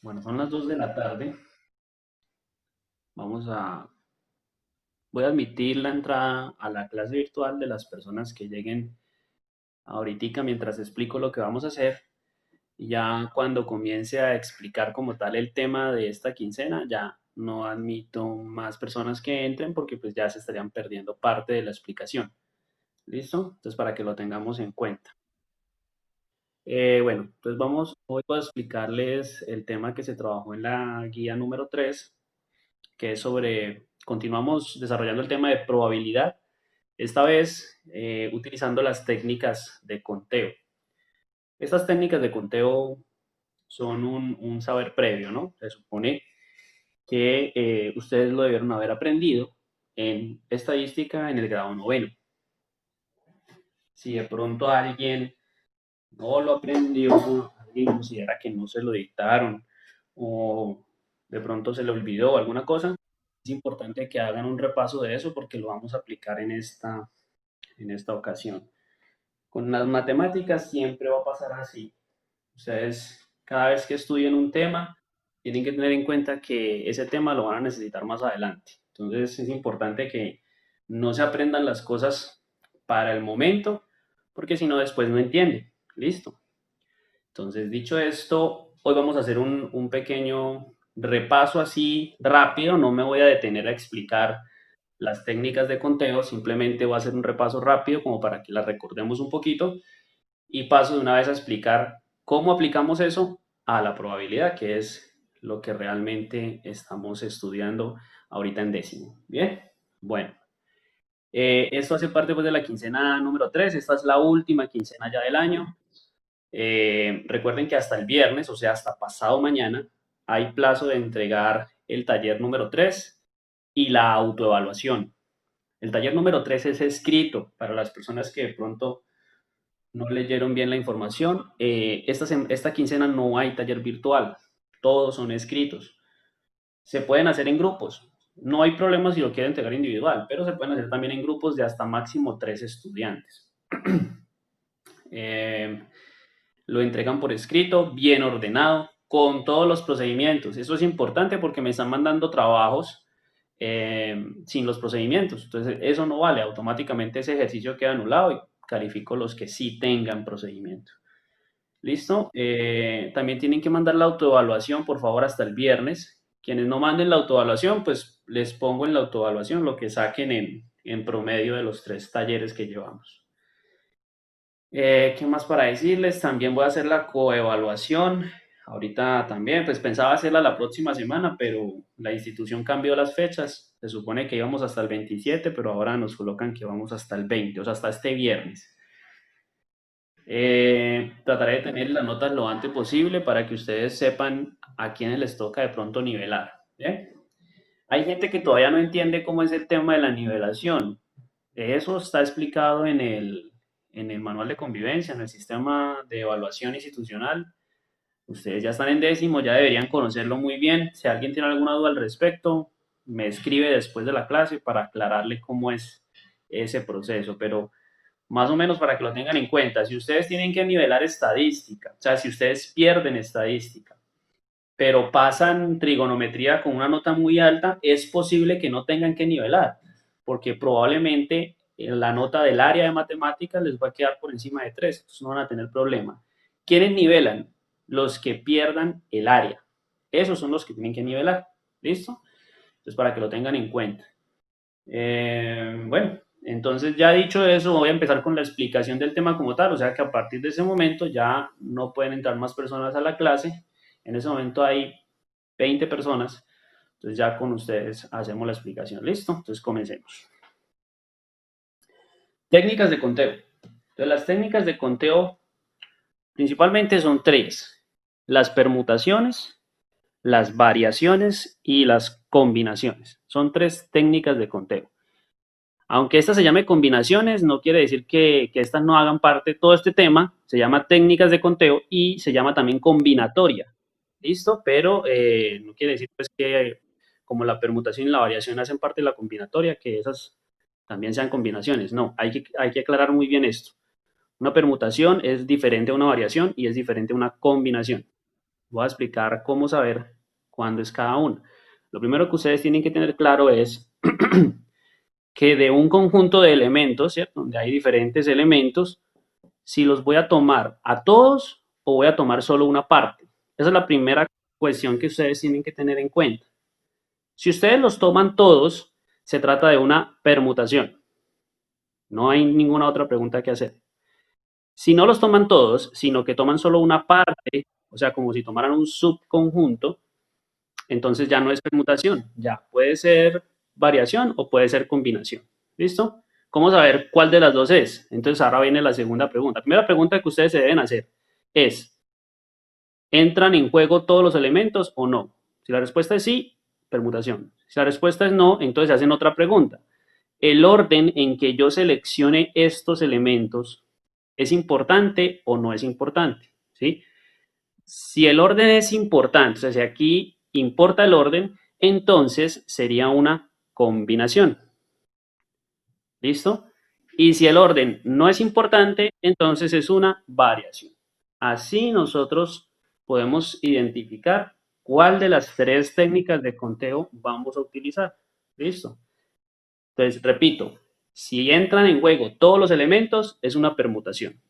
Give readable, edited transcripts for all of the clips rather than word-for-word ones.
Bueno, son las 2 de la tarde. Voy a admitir la entrada a la clase virtual de las personas que lleguen ahorita mientras explico lo que vamos a hacer. Y ya cuando comience a explicar como tal el tema de esta quincena, ya no admito más personas que entren porque pues ya se estarían perdiendo parte de la explicación. ¿Listo? Entonces para que lo tengamos en cuenta. Bueno, entonces hoy voy a explicarles el tema que se trabajó en la guía número 3, que es continuamos desarrollando el tema de probabilidad, esta vez utilizando las técnicas de conteo. Estas técnicas de conteo son un saber previo, ¿no? Se supone que ustedes lo debieron haber aprendido en estadística en el grado noveno. Si de pronto alguien no lo aprendió, alguien considera que no se lo dictaron o de pronto se le olvidó alguna cosa, es importante que hagan un repaso de eso porque lo vamos a aplicar en esta ocasión. Con las matemáticas siempre va a pasar así. Ustedes, cada vez que estudien un tema, tienen que tener en cuenta que ese tema lo van a necesitar más adelante. Entonces es importante que no se aprendan las cosas para el momento, porque si no después no entienden. Listo. Entonces, dicho esto, hoy vamos a hacer un pequeño repaso así rápido. No me voy a detener a explicar las técnicas de conteo, simplemente voy a hacer un repaso rápido como para que las recordemos un poquito y paso de una vez a explicar cómo aplicamos eso a la probabilidad, que es lo que realmente estamos estudiando ahorita en décimo. Bien, bueno, esto hace parte pues de la quincena número 3. Esta es la última quincena ya del año. Recuerden que hasta el viernes, o sea, hasta pasado mañana, hay plazo de entregar el taller número 3 y la autoevaluación. El taller número 3 es escrito para las personas que de pronto no leyeron bien la información. Esta quincena no hay taller virtual, todos son escritos. Se pueden hacer en grupos. No hay problema si lo quieren entregar individual, pero se pueden hacer también en grupos de hasta máximo 3 estudiantes. Eh, lo entregan por escrito, bien ordenado, con todos los procedimientos. Eso es importante porque me están mandando trabajos sin los procedimientos. Entonces, eso no vale. Automáticamente ese ejercicio queda anulado y califico los que sí tengan procedimiento. ¿Listo? También tienen que mandar la autoevaluación, por favor, hasta el viernes. Quienes no manden la autoevaluación, pues les pongo en la autoevaluación lo que saquen en promedio de los 3 talleres que llevamos. ¿Qué más para decirles? También voy a hacer la coevaluación. Ahorita también, pues pensaba hacerla la próxima semana, pero la institución cambió las fechas. Se supone que íbamos hasta el 27, pero ahora nos colocan que vamos hasta el 20, o sea, hasta este viernes. Trataré de tener las notas lo antes posible para que ustedes sepan a quiénes les toca de pronto nivelar. ¿Bien? Hay gente que todavía no entiende cómo es el tema de la nivelación. Eso está explicado en el manual de convivencia, en el sistema de evaluación institucional. Ustedes ya están en décimo, ya deberían conocerlo muy bien. Si alguien tiene alguna duda al respecto, me escribe después de la clase para aclararle cómo es ese proceso. Pero más o menos para que lo tengan en cuenta, si ustedes tienen que nivelar estadística, o sea, si ustedes pierden estadística, pero pasan trigonometría con una nota muy alta, es posible que no tengan que nivelar, porque probablemente la nota del área de matemáticas les va a quedar por encima de 3, entonces no van a tener problema. ¿Quiénes nivelan? Los que pierdan el área. Esos son los que tienen que nivelar. ¿Listo? Entonces, para que lo tengan en cuenta. Bueno, entonces ya dicho eso, voy a empezar con la explicación del tema como tal, o sea que a partir de ese momento ya no pueden entrar más personas a la clase. En ese momento hay 20 personas, entonces ya con ustedes hacemos la explicación. ¿Listo? Entonces comencemos. Técnicas de conteo. Entonces las técnicas de conteo principalmente son 3: las permutaciones, las variaciones y las combinaciones. Son 3 técnicas de conteo. Aunque esta se llame combinaciones, no quiere decir que estas no hagan parte. Todo este tema se llama técnicas de conteo y se llama también combinatoria. ¿Listo? Pero no quiere decir pues que como la permutación y la variación hacen parte de la combinatoria, que esas también sean combinaciones. No, hay que aclarar muy bien esto. Una permutación es diferente a una variación y es diferente a una combinación. voy a explicar cómo saber cuándo es cada uno. Lo primero que ustedes tienen que tener claro es que de un conjunto de elementos, ¿cierto? Donde hay diferentes elementos, si los voy a tomar a todos o voy a tomar solo una parte. Esa es la primera cuestión que ustedes tienen que tener en cuenta. Si ustedes los toman todos, se trata de una permutación. No hay ninguna otra pregunta que hacer. Si no los toman todos, sino que toman solo una parte, o sea, como si tomaran un subconjunto, entonces ya no es permutación, ya puede ser variación o puede ser combinación. ¿Listo? ¿Cómo saber cuál de las dos es? Entonces ahora viene la segunda pregunta. La primera pregunta que ustedes se deben hacer es, ¿entran en juego todos los elementos o no? Si la respuesta es sí, permutación. Si la respuesta es no, entonces se hacen otra pregunta. ¿El orden en que yo seleccione estos elementos es importante o no es importante? ¿Sí? Si el orden es importante, o sea, si aquí importa el orden, entonces sería una combinación. ¿Listo? Y si el orden no es importante, entonces es una variación. Así nosotros podemos identificar cuál de las tres técnicas de conteo vamos a utilizar. ¿Listo? Entonces, repito, si entran en juego todos los elementos, es una permutación.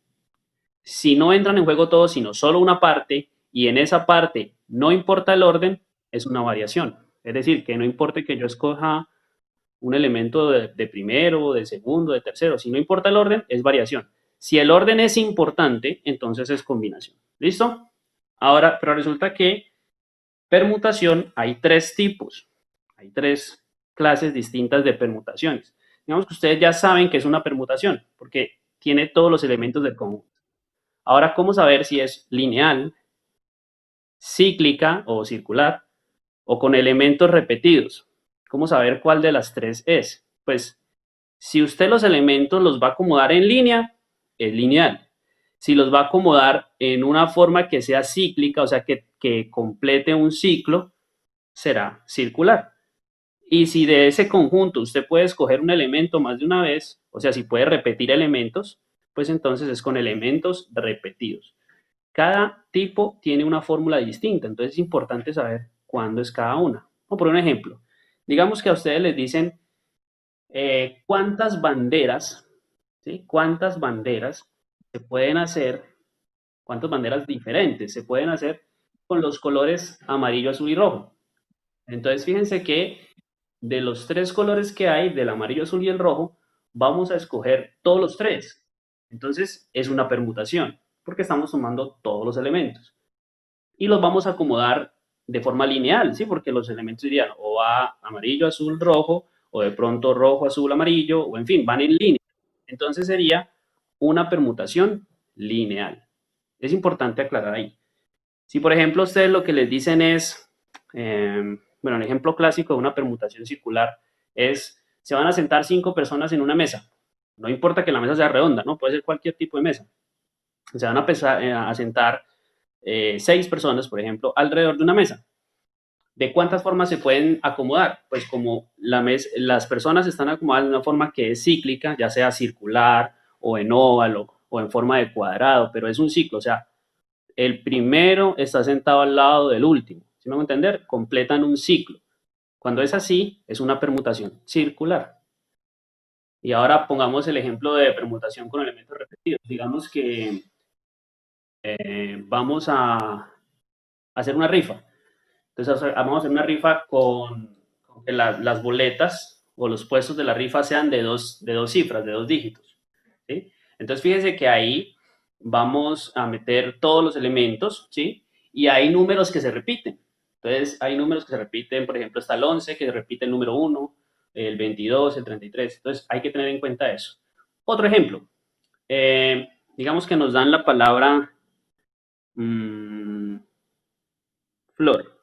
Si no entran en juego todos, sino solo una parte, y en esa parte no importa el orden, es una variación. Es decir, que no importa que yo escoja un elemento de primero, de segundo, de tercero. Si no importa el orden, es variación. Si el orden es importante, entonces es combinación. ¿Listo? Ahora, pero resulta que permutación hay tres tipos. Hay tres clases distintas de permutaciones. Digamos que ustedes ya saben que es una permutación, porque tiene todos los elementos del conjunto. Ahora, ¿cómo saber si es lineal, cíclica o circular, o con elementos repetidos? ¿Cómo saber cuál de las tres es? Pues si usted los elementos los va a acomodar en línea, es lineal. Si los va a acomodar en una forma que sea cíclica, o sea, que complete un ciclo, será circular. Y si de ese conjunto usted puede escoger un elemento más de una vez, o sea, si puede repetir elementos, pues entonces es con elementos repetidos. Cada tipo tiene una fórmula distinta, entonces es importante saber cuándo es cada una. Vamos por un ejemplo. Digamos que a ustedes les dicen cuántas banderas, ¿sí? Cuántas banderas se pueden hacer, cuántas banderas diferentes se pueden hacer con los colores amarillo, azul y rojo. Entonces fíjense que de los tres colores que hay, del amarillo, azul y el rojo, vamos a escoger todos los tres. Entonces es una permutación, porque estamos sumando todos los elementos. Y los vamos a acomodar de forma lineal, ¿sí? Porque los elementos irían o va amarillo, azul, rojo, o de pronto rojo, azul, amarillo, o en fin, van en línea. Entonces sería una permutación lineal. Es importante aclarar ahí. Si, por ejemplo, ustedes lo que les dicen es, bueno, el ejemplo clásico de una permutación circular es, se van a sentar 5 personas en una mesa. No importa que la mesa sea redonda, ¿no? Puede ser cualquier tipo de mesa. Se van a sentar 6 personas, por ejemplo, alrededor de una mesa. ¿De cuántas formas se pueden acomodar? Pues como las personas están acomodadas de una forma que es cíclica, ya sea circular o en óvalo o en forma de cuadrado, pero es un ciclo, o sea, el primero está sentado al lado del último. ¿Sí me van a entender? Completan un ciclo. Cuando es así, es una permutación circular. Y ahora pongamos el ejemplo de permutación con elementos repetidos. Digamos que vamos a hacer una rifa. Entonces vamos a hacer una rifa con que las boletas o los puestos de la rifa sean de dos cifras, de dos dígitos. ¿Sí? Entonces fíjense que ahí vamos a meter todos los elementos, ¿sí? Y hay números que se repiten. Entonces hay números que se repiten, por ejemplo está el 11 que repite el número 1, el 22, el 33. Entonces hay que tener en cuenta eso. Otro ejemplo, digamos que nos dan la palabra flor.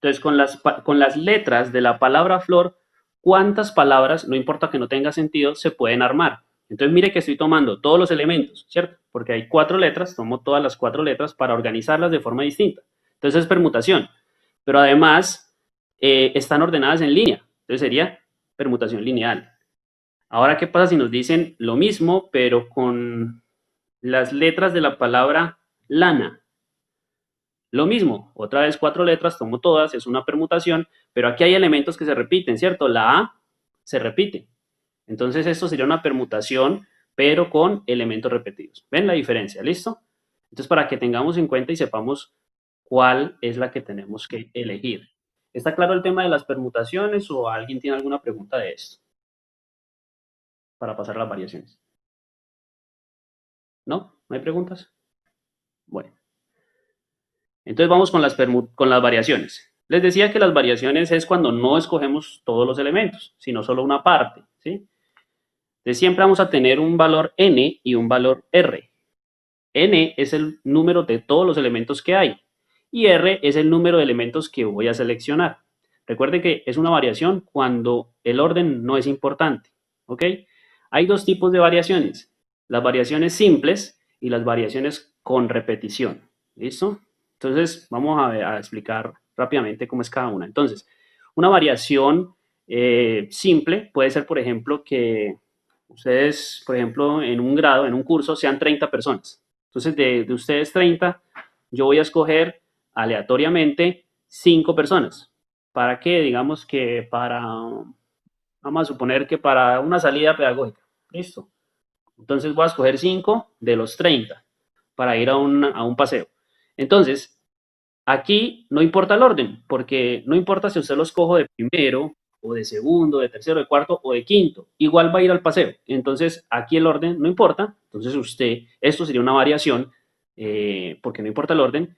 Entonces, con las letras de la palabra flor, ¿cuántas palabras, no importa que no tenga sentido, se pueden armar? Entonces, mire que estoy tomando todos los elementos, ¿cierto? Porque hay 4 letras, tomo todas las 4 letras para organizarlas de forma distinta. Entonces, es permutación. Pero además, están ordenadas en línea. Entonces, sería permutación lineal. Ahora, ¿qué pasa si nos dicen lo mismo, pero con las letras de la palabra lana? Lo mismo, otra vez 4 letras, tomo todas, es una permutación, pero aquí hay elementos que se repiten, ¿cierto? La A se repite. Entonces esto sería una permutación, pero con elementos repetidos. ¿Ven la diferencia? ¿Listo? Entonces para que tengamos en cuenta y sepamos cuál es la que tenemos que elegir. ¿Está claro el tema de las permutaciones o alguien tiene alguna pregunta de esto? Para pasar las variaciones. ¿No? ¿No hay preguntas? Bueno. Entonces vamos con las variaciones. Les decía que las variaciones es cuando no escogemos todos los elementos, sino solo una parte, ¿sí? Entonces siempre vamos a tener un valor n y un valor r. N es el número de todos los elementos que hay y R es el número de elementos que voy a seleccionar. Recuerde que es una variación cuando el orden no es importante, ¿ok? Hay dos tipos de variaciones, las variaciones simples y las variaciones con repetición, ¿listo? Entonces vamos a explicar rápidamente cómo es cada una. Entonces, una variación simple puede ser, por ejemplo, que ustedes, por ejemplo, en un grado, en un curso, sean 30 personas. Entonces, de ustedes 30, yo voy a escoger aleatoriamente 5 personas. ¿Para qué? Digamos que vamos a suponer que para una salida pedagógica. Listo. Entonces voy a escoger 5 de los 30 para ir a un paseo. Entonces, aquí no importa el orden, porque no importa si usted los cojo de primero, o de segundo, de tercero, de cuarto o de quinto, igual va a ir al paseo. Entonces, aquí el orden no importa. Entonces, esto sería una variación, porque no importa el orden,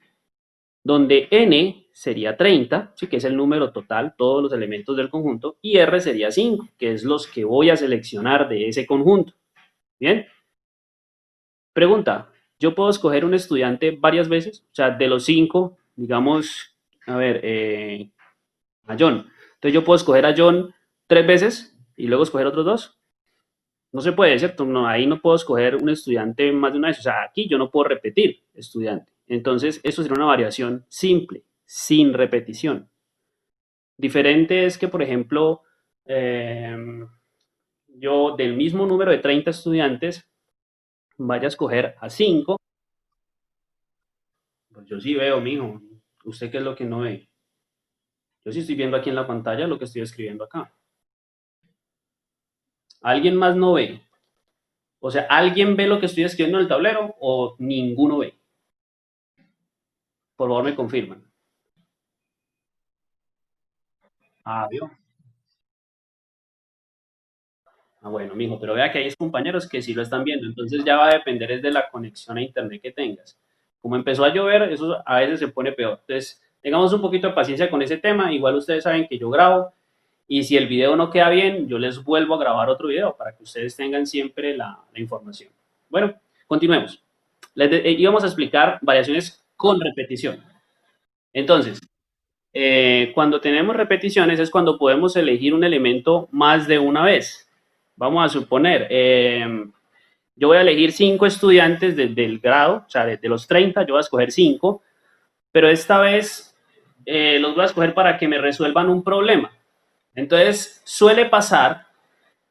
donde n sería 30, ¿sí? Que es el número total, todos los elementos del conjunto, y r sería 5, que es los que voy a seleccionar de ese conjunto. Bien. Pregunta, ¿yo puedo escoger un estudiante varias veces? O sea, de los 5, digamos, a ver, a John. Entonces yo puedo escoger a John 3 veces y luego escoger otros 2. No se puede, ¿cierto? No, ahí no puedo escoger un estudiante más de una vez. O sea, aquí yo no puedo repetir estudiante. Entonces, esto sería una variación simple, sin repetición. Diferente es que, por ejemplo, eh, yo del mismo número de 30 estudiantes vaya a escoger a 5. Pues yo sí veo, mijo. ¿Usted qué es lo que no ve? Yo sí estoy viendo aquí en la pantalla lo que estoy escribiendo acá. ¿Alguien más no ve? O sea, ¿alguien ve lo que estoy escribiendo en el tablero o ninguno ve? Por favor, me confirman. Ah, ¿vio? Ah, bueno, mijo, pero vea que hay compañeros que sí lo están viendo, entonces ya va a depender es de la conexión a internet que tengas. Como empezó a llover, eso a veces se pone peor. Entonces, tengamos un poquito de paciencia con ese tema. Igual ustedes saben que yo grabo y si el video no queda bien, yo les vuelvo a grabar otro video para que ustedes tengan siempre la información. Bueno, continuemos. Íbamos a explicar variaciones con repetición. Entonces, cuando tenemos repeticiones es cuando podemos elegir un elemento más de una vez. Vamos a suponer, yo voy a elegir 5 estudiantes del grado, o sea, de los 30, yo voy a escoger 5, pero esta vez los voy a escoger para que me resuelvan un problema. Entonces, suele pasar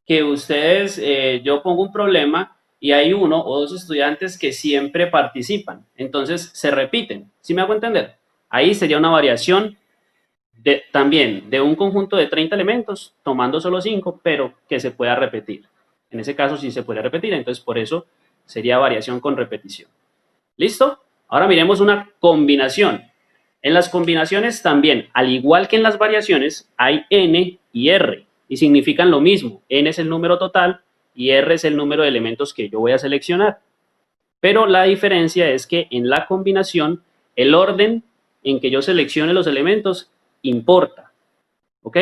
que ustedes, yo pongo un problema y hay uno o dos estudiantes que siempre participan, entonces se repiten. ¿Sí me hago entender? Ahí sería una variación también de un conjunto de 30 elementos, tomando solo 5, pero que se pueda repetir. En ese caso sí se puede repetir, entonces por eso sería variación con repetición. ¿Listo? Ahora miremos una combinación. En las combinaciones también, al igual que en las variaciones, hay n y r y significan lo mismo. N es el número total y r es el número de elementos que yo voy a seleccionar. Pero la diferencia es que en la combinación, el orden en que yo seleccione los elementos importa. ¿Ok?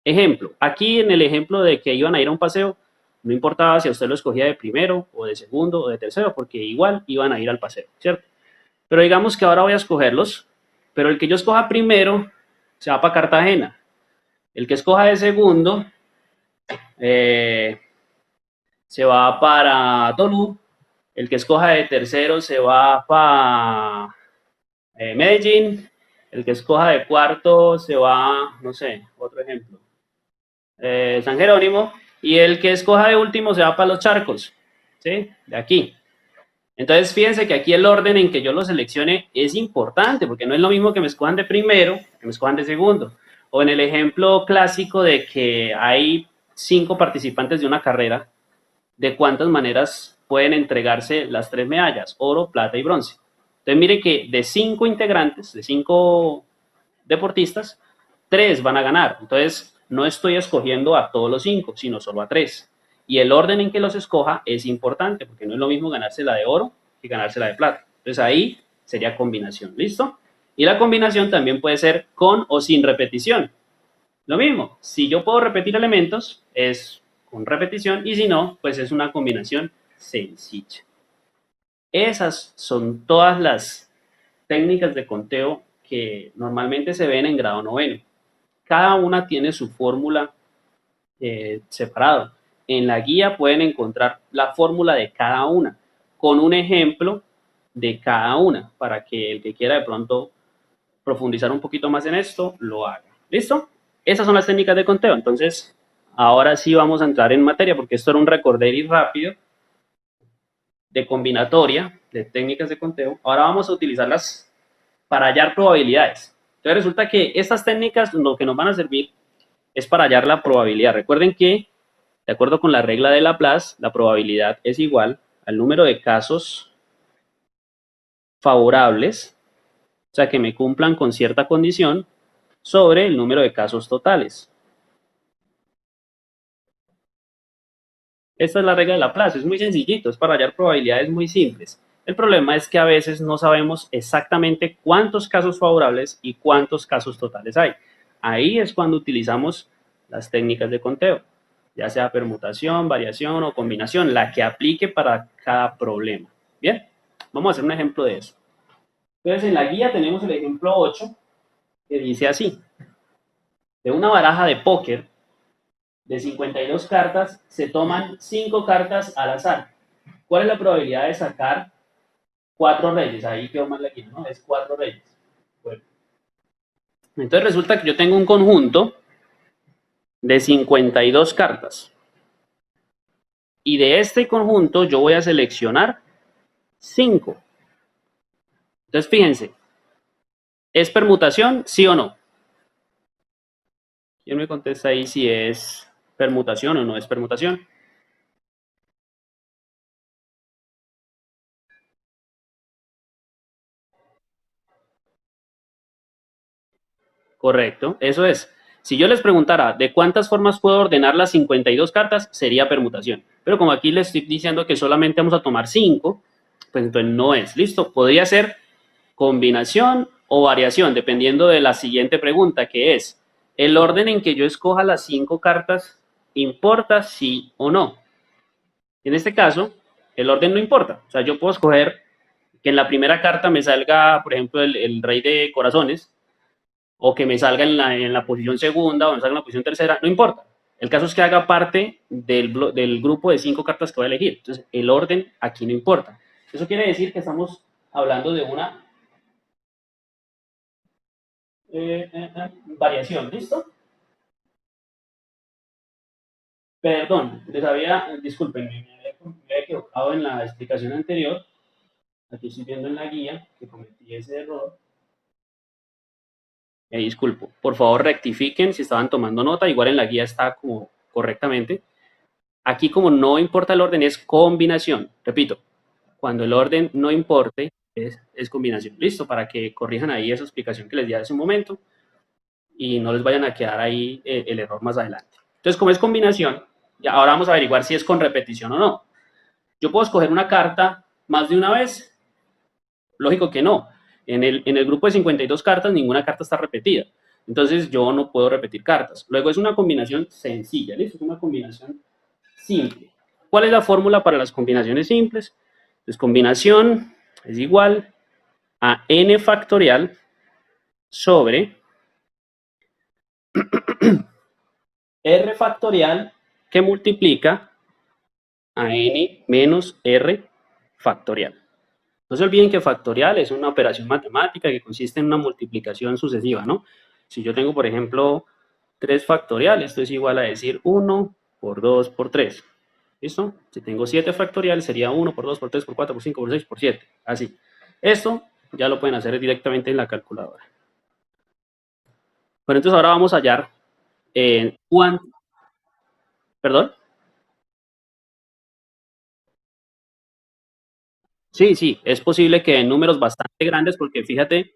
Ejemplo, aquí en el ejemplo de que iban a ir a un paseo, no importaba si a usted lo escogía de primero o de segundo o de tercero, porque igual iban a ir al paseo, ¿cierto? Pero digamos que ahora voy a escogerlos, pero el que yo escoja primero se va para Cartagena. El que escoja de segundo eh, se va para Tolú. El que escoja de tercero se va para Medellín. El que escoja de cuarto se va, no sé, otro ejemplo, San Jerónimo. Y el que escoja de último se va para los charcos, ¿sí? De aquí. Entonces, fíjense que aquí el orden en que yo lo seleccione es importante, porque no es lo mismo que me escojan de primero que me escojan de segundo. O en el ejemplo clásico de que hay 5 participantes de una carrera, de cuántas maneras pueden entregarse las 3 medallas, oro, plata y bronce. Entonces, mire que de 5 integrantes, de 5 deportistas, 3 van a ganar. Entonces, no estoy escogiendo a todos los 5, sino solo a 3. Y el orden en que los escoja es importante, porque no es lo mismo ganarse la de oro que ganarse la de plata. Entonces, ahí sería combinación. ¿Listo? Y la combinación también puede ser con o sin repetición. Lo mismo, si yo puedo repetir elementos, es con repetición, y si no, pues es una combinación sencilla. Esas son todas las técnicas de conteo que normalmente se ven en grado noveno. Cada una tiene su fórmula separada. En la guía pueden encontrar la fórmula de cada una, con un ejemplo de cada una, para que el que quiera de pronto profundizar un poquito más en esto, lo haga. ¿Listo? Esas son las técnicas de conteo. Entonces, ahora sí vamos a entrar en materia, porque esto era un recorderis rápido de combinatoria, de técnicas de conteo. Ahora vamos a utilizarlas para hallar probabilidades. Entonces resulta que estas técnicas lo que nos van a servir es para hallar la probabilidad. Recuerden que, de acuerdo con la regla de Laplace, la probabilidad es igual al número de casos favorables, o sea, que me cumplan con cierta condición, sobre el número de casos totales. Esta es la regla de Laplace, es muy sencillito, es para hallar probabilidades muy simples. El problema es que a veces no sabemos exactamente cuántos casos favorables y cuántos casos totales hay. Ahí es cuando utilizamos las técnicas de conteo, ya sea permutación, variación o combinación, la que aplique para cada problema. Bien, vamos a hacer un ejemplo de eso. Entonces, en la guía tenemos el ejemplo 8, que dice así: de una baraja de póker de 52 cartas, se toman 5 cartas al azar. ¿Cuál es la probabilidad de sacar 4 reyes? Ahí quedó mal aquí, ¿no? Es 4 reyes. Bueno. Entonces resulta que yo tengo un conjunto de 52 cartas. Y de este conjunto yo voy a seleccionar 5. Entonces fíjense, ¿es permutación, sí o no? ¿Quién me contesta ahí si es permutación o no es permutación? Correcto, eso es. Si yo les preguntara de cuántas formas puedo ordenar las 52 cartas, sería permutación. Pero como aquí les estoy diciendo que solamente vamos a tomar 5, pues entonces no es. Listo, podría ser combinación o variación, dependiendo de la siguiente pregunta, que es, ¿el orden en que yo escoja las 5 cartas importa sí o no? En este caso, el orden no importa. O sea, yo puedo escoger que en la primera carta me salga, por ejemplo, el rey de corazones, o que me salga en la posición segunda o me salga en la posición tercera, no importa. El caso es que haga parte del grupo de 5 cartas que voy a elegir. Entonces, el orden aquí no importa. Eso quiere decir que estamos hablando de una variación, ¿listo? Perdón, disculpen, me había equivocado en la explicación anterior. Aquí estoy viendo en la guía que cometí ese error. Me disculpo. Por favor, rectifiquen si estaban tomando nota. Igual en la guía está como correctamente. Aquí, como no importa el orden, es combinación. Repito, cuando el orden no importe, es combinación. Listo, para que corrijan ahí esa explicación que les di hace un momento y no les vayan a quedar ahí el error más adelante. Entonces, como es combinación, ya ahora vamos a averiguar si es con repetición o no. Yo puedo escoger una carta más de una vez. Lógico que no. En el grupo de 52 cartas, ninguna carta está repetida. Entonces, yo no puedo repetir cartas. Luego, es una combinación sencilla. ¿Listo? Es una combinación simple. ¿Cuál es la fórmula para las combinaciones simples? Pues combinación es igual a n factorial sobre r factorial que multiplica a n menos r factorial. No se olviden que factorial es una operación matemática que consiste en una multiplicación sucesiva, ¿no? Si yo tengo, por ejemplo, 3 factorial, esto es igual a decir 1 por 2 por 3. ¿Listo? Si tengo 7 factorial, sería 1 por 2 por 3 por 4 por 5 por 6 por 7. Así. Esto ya lo pueden hacer directamente en la calculadora. Bueno, entonces ahora vamos a hallar cuánto. ¿Perdón? Sí, sí, es posible que en números bastante grandes, porque fíjate,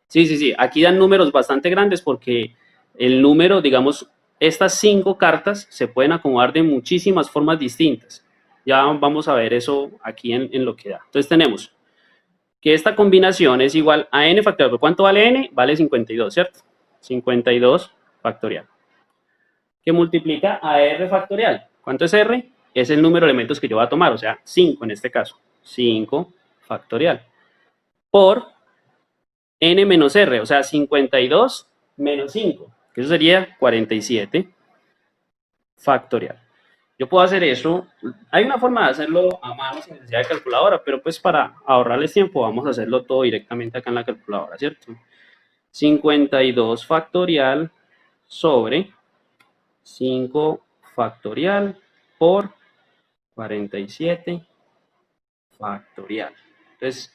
sí, sí, sí, aquí dan números bastante grandes porque el número, digamos, estas 5 cartas se pueden acomodar de muchísimas formas distintas. Ya vamos a ver eso aquí en lo que da. Entonces tenemos que esta combinación es igual a n factorial. ¿Cuánto vale n? Vale 52, ¿cierto? 52 factorial. Que multiplica a r factorial. ¿Cuánto es r? Es el número de elementos que yo voy a tomar, o sea, 5 en este caso. 5 factorial. Por n menos r, o sea, 52 menos 5, que eso sería 47 factorial. Yo puedo hacer eso. Hay una forma de hacerlo a mano sin necesidad de calculadora, pero pues para ahorrarles tiempo vamos a hacerlo todo directamente acá en la calculadora, ¿cierto? 52 factorial sobre 5 factorial por 47 factorial. Entonces,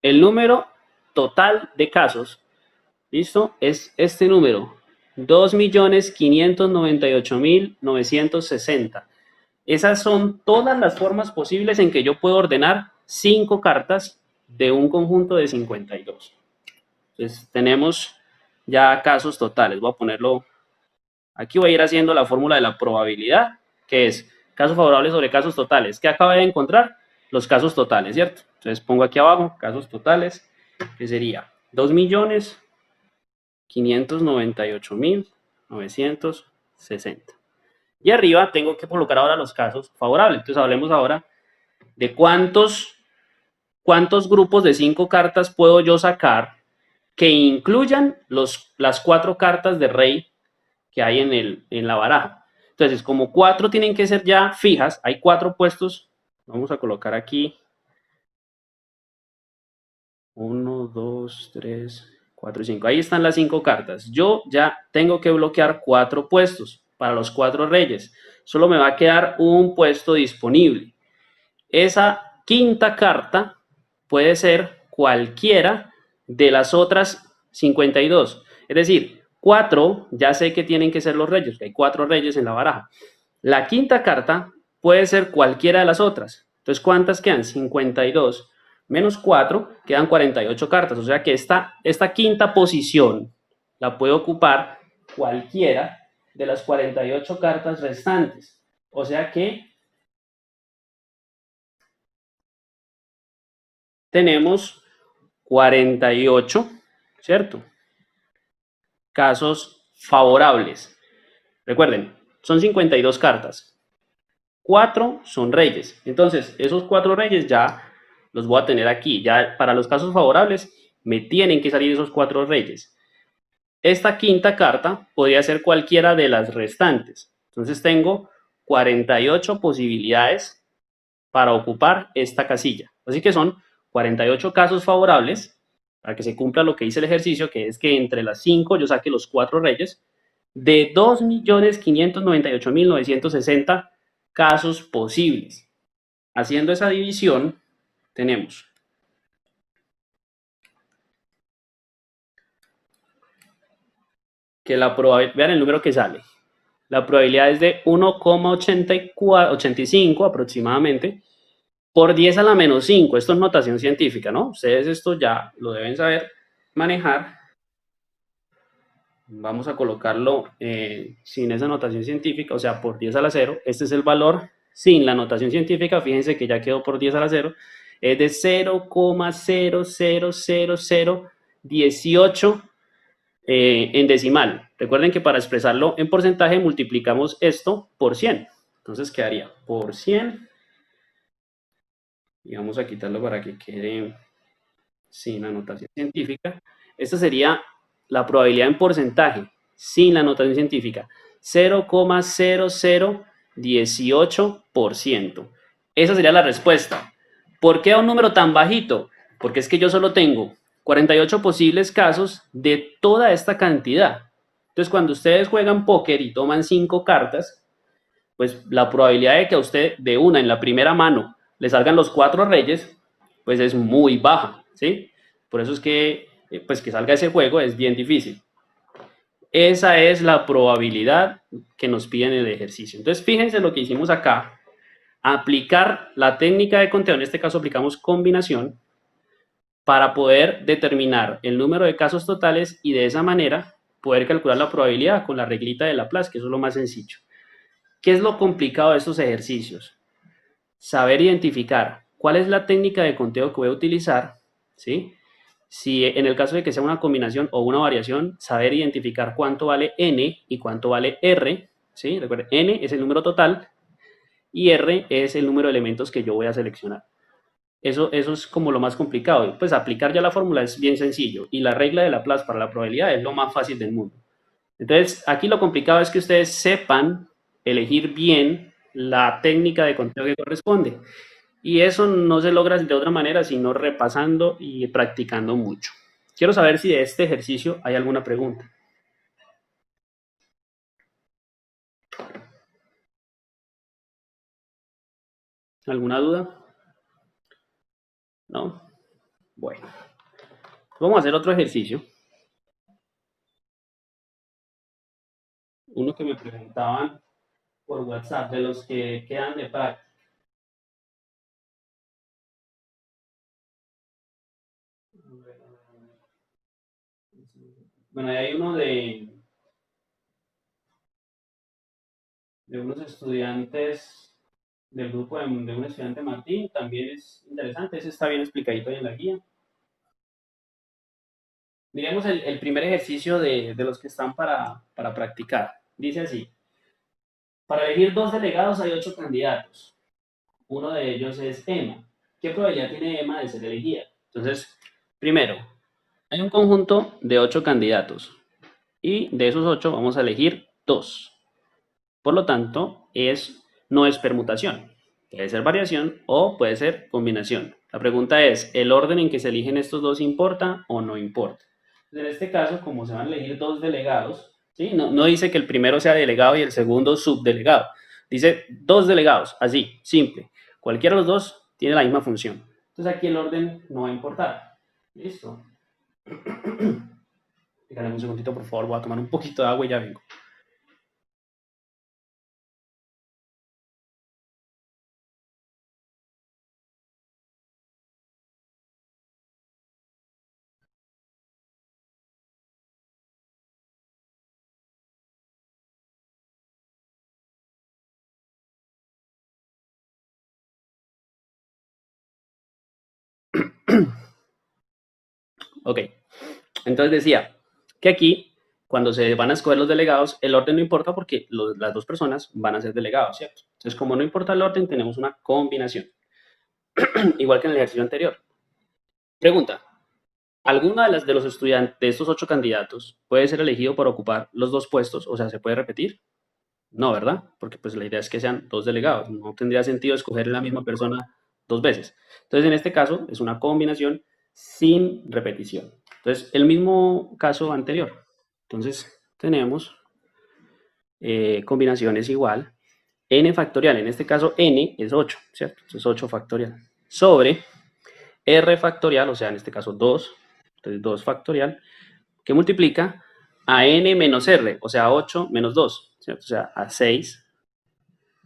el número total de casos, ¿listo? Es este número, 2.598.960. Esas son todas las formas posibles en que yo puedo ordenar 5 cartas de un conjunto de 52. Entonces, tenemos ya casos totales. Voy a ponerlo, aquí voy a ir haciendo la fórmula de la probabilidad, que es casos favorables sobre casos totales. ¿Qué acabo de encontrar? Los casos totales, ¿cierto? Entonces pongo aquí abajo casos totales, que sería 2.598.960. Y arriba tengo que colocar ahora los casos favorables. Entonces hablemos ahora de cuántos grupos de 5 cartas puedo yo sacar que incluyan las 4 cartas de rey que hay en la baraja. Entonces, como 4 tienen que ser ya fijas, hay 4 puestos. Vamos a colocar aquí 1, 2, 3, 4 y 5. Ahí están las 5 cartas. Yo ya tengo que bloquear 4 puestos para los 4 reyes. Solo me va a quedar un puesto disponible. Esa quinta carta puede ser cualquiera de las otras 52. Es decir, 4 ya sé que tienen que ser los reyes, que hay 4 reyes en la baraja. La quinta carta puede ser cualquiera de las otras. Entonces, ¿cuántas quedan? 52 menos 4, quedan 48 cartas. O sea que esta quinta posición la puede ocupar cualquiera de las 48 cartas restantes. O sea que tenemos 48, ¿cierto? Casos favorables. Recuerden, son 52 cartas. 4 son reyes. Entonces, esos 4 reyes ya los voy a tener aquí. Ya para los casos favorables me tienen que salir esos 4 reyes. Esta quinta carta podría ser cualquiera de las restantes. Entonces tengo 48 posibilidades para ocupar esta casilla. Así que son 48 casos favorables para que se cumpla lo que dice el ejercicio, que es que entre las 5 yo saque los 4 reyes de 2.598.960 casos posibles. Haciendo esa división, tenemos que la probabilidad, vean el número que sale, la probabilidad es de 1,85 aproximadamente por 10 a la menos 5. Esto es notación científica, ¿no? Ustedes esto ya lo deben saber manejar. Vamos a colocarlo sin esa notación científica, o sea, por 10 a la 0. Este es el valor sin la notación científica. Fíjense que ya quedó por 10 a la 0. Es de 0,00018 en decimal. Recuerden que para expresarlo en porcentaje multiplicamos esto por 100. Entonces quedaría por 100. Y vamos a quitarlo para que quede sin la notación científica. Esta sería la probabilidad en porcentaje sin la notación científica. 0,0018%. Esa sería la respuesta. ¿Por qué a un número tan bajito? Porque es que yo solo tengo 48 posibles casos de toda esta cantidad. Entonces, cuando ustedes juegan póker y toman 5 cartas, pues la probabilidad de que a usted de una en la primera mano le salgan los 4 reyes, pues es muy baja, ¿sí? Por eso es que, pues que salga ese juego es bien difícil. Esa es la probabilidad que nos piden en el ejercicio. Entonces, fíjense lo que hicimos acá. Aplicar la técnica de conteo, en este caso aplicamos combinación, para poder determinar el número de casos totales y de esa manera poder calcular la probabilidad con la reglita de Laplace, que eso es lo más sencillo. ¿Qué es lo complicado de estos ejercicios? Saber identificar cuál es la técnica de conteo que voy a utilizar, ¿sí? Si en el caso de que sea una combinación o una variación, saber identificar cuánto vale n y cuánto vale r, ¿sí? Recuerden, n es el número total y r es el número de elementos que yo voy a seleccionar. Eso es como lo más complicado. Pues aplicar ya la fórmula es bien sencillo y la regla de Laplace para la probabilidad es lo más fácil del mundo. Entonces, aquí lo complicado es que ustedes sepan elegir bien la técnica de conteo que corresponde. Y eso no se logra de otra manera sino repasando y practicando mucho. Quiero saber si de este ejercicio hay alguna pregunta. ¿Alguna duda? ¿No? Bueno, vamos a hacer otro ejercicio. Uno que me preguntaban por WhatsApp, de los que quedan de práctica. Bueno, ahí hay uno de unos estudiantes del grupo de un estudiante Martín, también es interesante, ese está bien explicadito ahí en la guía. Miremos el primer ejercicio de los que están para practicar. Dice así, para elegir 2 delegados hay 8 candidatos. Uno de ellos es Emma. ¿Qué probabilidad tiene Emma de ser elegida? Entonces, primero, hay un conjunto de 8 candidatos y de esos 8 vamos a elegir 2. Por lo tanto, no es permutación. Puede ser variación o puede ser combinación. La pregunta es, ¿el orden en que se eligen estos dos importa o no importa? En este caso, como se van a elegir 2 delegados, ¿sí? No dice que el primero sea delegado y el segundo subdelegado. Dice 2 delegados, así, simple. Cualquiera de los dos tiene la misma función. Entonces aquí el orden no va a importar. Listo. Déjame un segundito, por favor. Voy a tomar un poquito de agua y ya vengo. Ok. Entonces decía que aquí, cuando se van a escoger los delegados, el orden no importa porque las dos personas van a ser delegados, ¿cierto? Entonces, como no importa el orden, tenemos una combinación. Igual que en el ejercicio anterior. Pregunta, ¿alguna de los estudiantes de estos 8 candidatos puede ser elegido para ocupar los 2 puestos? O sea, ¿se puede repetir? No, ¿verdad? Porque pues la idea es que sean 2 delegados. No tendría sentido escoger la misma persona 2 veces. Entonces, en este caso, es una combinación sin repetición. Entonces, el mismo caso anterior. Entonces, tenemos combinaciones igual. N factorial, en este caso n es 8, ¿cierto? Entonces 8 factorial. Sobre r factorial, o sea, en este caso 2, entonces 2 factorial, que multiplica a n menos r, o sea, 8 menos 2, ¿cierto? O sea, a 6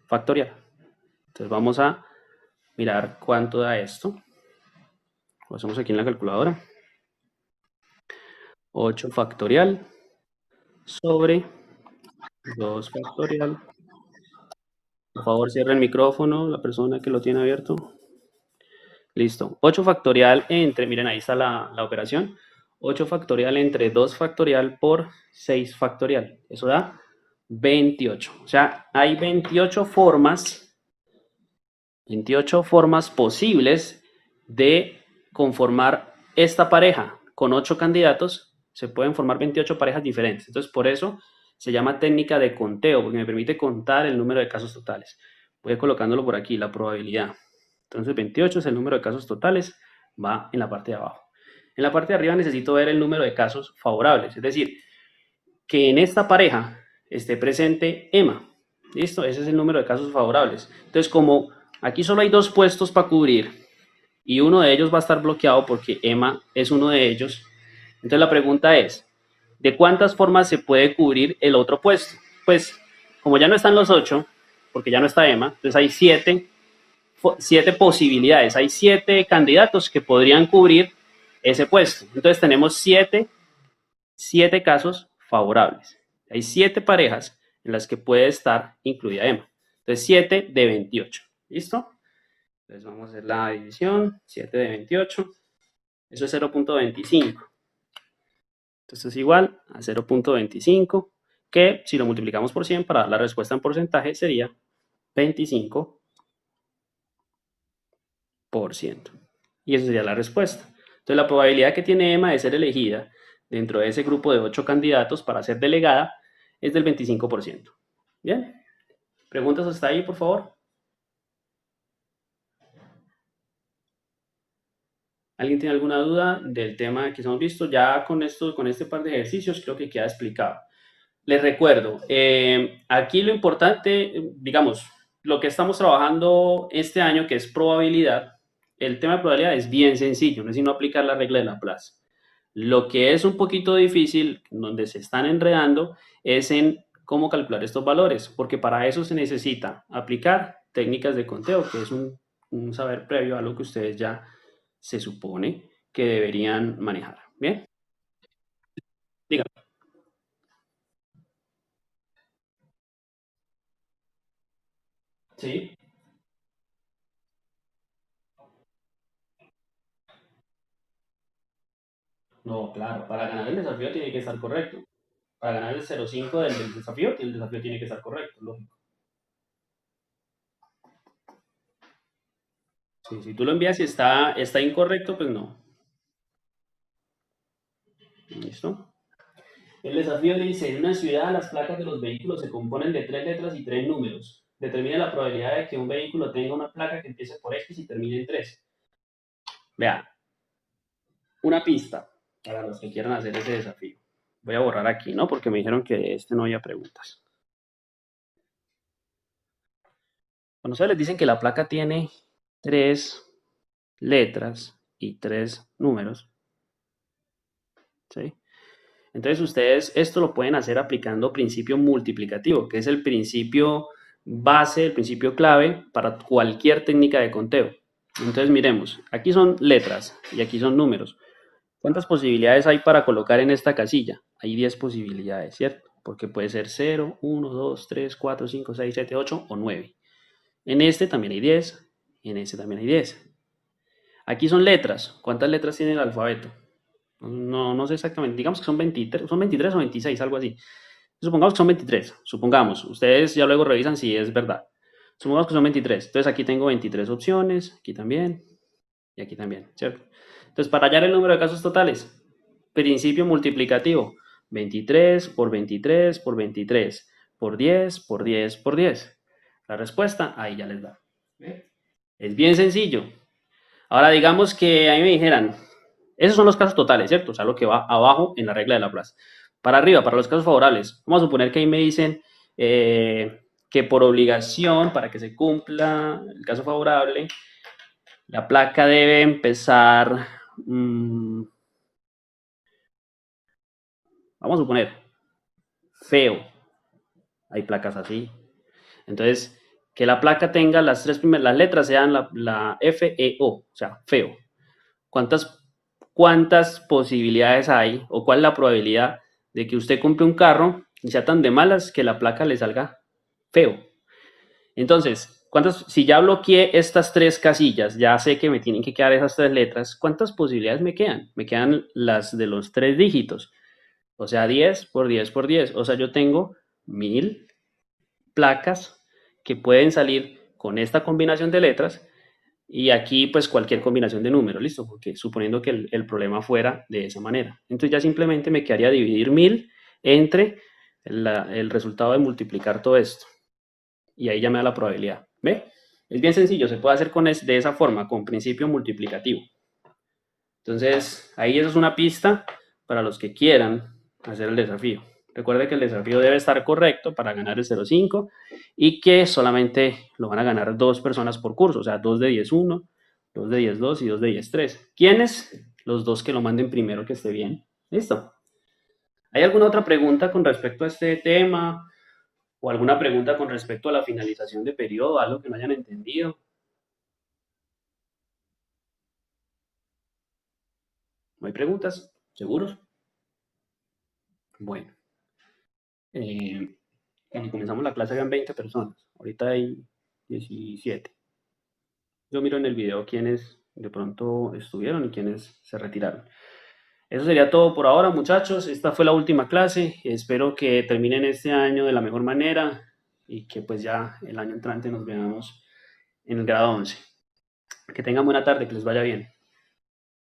factorial. Entonces vamos a mirar cuánto da esto. Lo hacemos aquí en la calculadora. 8 factorial sobre 2 factorial. Por favor, cierre el micrófono, la persona que lo tiene abierto. Listo. 8 factorial entre, miren, ahí está la operación. 8 factorial entre 2 factorial por 6 factorial. Eso da 28. O sea, hay 28 formas posibles de conformar esta pareja. Con 8 candidatos se pueden formar 28 parejas diferentes. Entonces, por eso se llama técnica de conteo, porque me permite contar el número de casos totales. Voy colocándolo por aquí, la probabilidad. Entonces 28 es el número de casos totales, va en la parte de abajo. En la parte de arriba necesito ver el número de casos favorables, es decir, que en esta pareja esté presente Emma. ¿Listo? Ese es el número de casos favorables. Entonces, como aquí solo hay dos puestos para cubrir y uno de ellos va a estar bloqueado porque Emma es uno de ellos, entonces la pregunta es, ¿de cuántas formas se puede cubrir el otro puesto? Pues, como ya no están los 8, porque ya no está Emma, entonces hay siete posibilidades, hay 7 candidatos que podrían cubrir ese puesto. Entonces tenemos siete casos favorables. Hay 7 parejas en las que puede estar incluida Emma. Entonces 7 de 28. ¿Listo? Entonces vamos a hacer la división. 7 de 28. Eso es 0.25. Entonces es igual a 0.25, que si lo multiplicamos por 100 para dar la respuesta en porcentaje sería 25%. Y esa sería la respuesta. Entonces la probabilidad que tiene Emma de ser elegida dentro de ese grupo de 8 candidatos para ser delegada es del 25%. Bien, preguntas hasta ahí, por favor. ¿Alguien tiene alguna duda del tema que hemos visto? Ya con esto, con este par de ejercicios, creo que queda explicado. Les recuerdo, aquí lo importante, digamos, lo que estamos trabajando este año, que es probabilidad, el tema de probabilidad es bien sencillo, no es sino aplicar la regla de Laplace. Lo que es un poquito difícil, donde se están enredando, es en cómo calcular estos valores, porque para eso se necesita aplicar técnicas de conteo, que es un saber previo a lo que ustedes ya se supone que deberían manejar. Bien, díganme. Sí, no, claro, para ganar el desafío tiene que estar correcto. Para ganar el 0,5 del desafío, el desafío tiene que estar correcto, lógico. Sí, si tú lo envías y está incorrecto, pues no. ¿Listo? El desafío dice, en una ciudad las placas de los vehículos se componen de 3 letras y 3 números. Determina la probabilidad de que un vehículo tenga una placa que empiece por X y termine en 3. Vean, una pista para los que quieran hacer ese desafío. Voy a borrar aquí, ¿no? Porque me dijeron que de este no había preguntas. Cuando ustedes les dicen que la placa tiene 3 letras y 3 números, ¿sí? Entonces ustedes esto lo pueden hacer aplicando principio multiplicativo, que es el principio base, el principio clave para cualquier técnica de conteo. Entonces miremos, aquí son letras y aquí son números. ¿Cuántas posibilidades hay para colocar en esta casilla? Hay 10 posibilidades, ¿cierto? Porque puede ser 0, 1, 2, 3, 4, 5, 6, 7, 8 o 9. En este también hay 10, en este también hay 10. Aquí son letras. ¿Cuántas letras tiene el alfabeto? No, no sé exactamente. Digamos que son 23 o 26, algo así. Supongamos que son 23. Supongamos. Ustedes ya luego revisan si es verdad. Supongamos que son 23. Entonces aquí tengo 23 opciones. Aquí también. Y aquí también, ¿cierto? Entonces, para hallar el número de casos totales, principio multiplicativo. 23 por 23 por 23 por 10 por 10 por 10. La respuesta ahí ya les da. Es bien sencillo. Ahora digamos que a mí me dijeran, esos son los casos totales, ¿cierto? O sea, lo que va abajo en la regla de Laplace. Para arriba, para los casos favorables, vamos a suponer que ahí me dicen que por obligación, para que se cumpla el caso favorable, la placa debe empezar, vamos a suponer, feo. Hay placas así. Entonces, que la placa tenga las 3 primeras, las letras sean la F, E, O, o sea, feo. ¿Cuántas posibilidades hay o cuál es la probabilidad de que usted compre un carro y sea tan de malas que la placa le salga feo? Entonces, si ya bloqueé estas 3 casillas, ya sé que me tienen que quedar esas 3 letras, ¿cuántas posibilidades me quedan? Me quedan las de los 3 dígitos, o sea, 10 por 10 por 10, o sea, yo tengo 1000 placas que pueden salir con esta combinación de letras y aquí, pues cualquier combinación de números, listo, porque suponiendo que el problema fuera de esa manera. Entonces ya simplemente me quedaría dividir 1000 entre el resultado de multiplicar todo esto. Y ahí ya me da la probabilidad. ¿Ve? Es bien sencillo, se puede hacer de esa forma, con principio multiplicativo. Entonces, ahí eso es una pista para los que quieran hacer el desafío. Recuerde que el desafío debe estar correcto para ganar el 0,5 y que solamente lo van a ganar 2 personas por curso, o sea, 2 de 10 uno, 2 de 10 2 y 2 de 10 3. ¿Quiénes? Los 2 que lo manden primero que esté bien. ¿Listo? ¿Hay alguna otra pregunta con respecto a este tema? ¿O alguna pregunta con respecto a la finalización de periodo? ¿Algo que no hayan entendido? ¿No hay preguntas? ¿Seguros? Bueno, eh, cuando comenzamos la clase habían 20 personas. Ahorita hay 17. Yo miro en el video quiénes de pronto estuvieron y quiénes se retiraron. Eso sería todo por ahora, muchachos. Esta fue la última clase. Espero que terminen este año de la mejor manera y que pues ya el año entrante nos veamos en el grado 11. Que tengan buena tarde, que les vaya bien.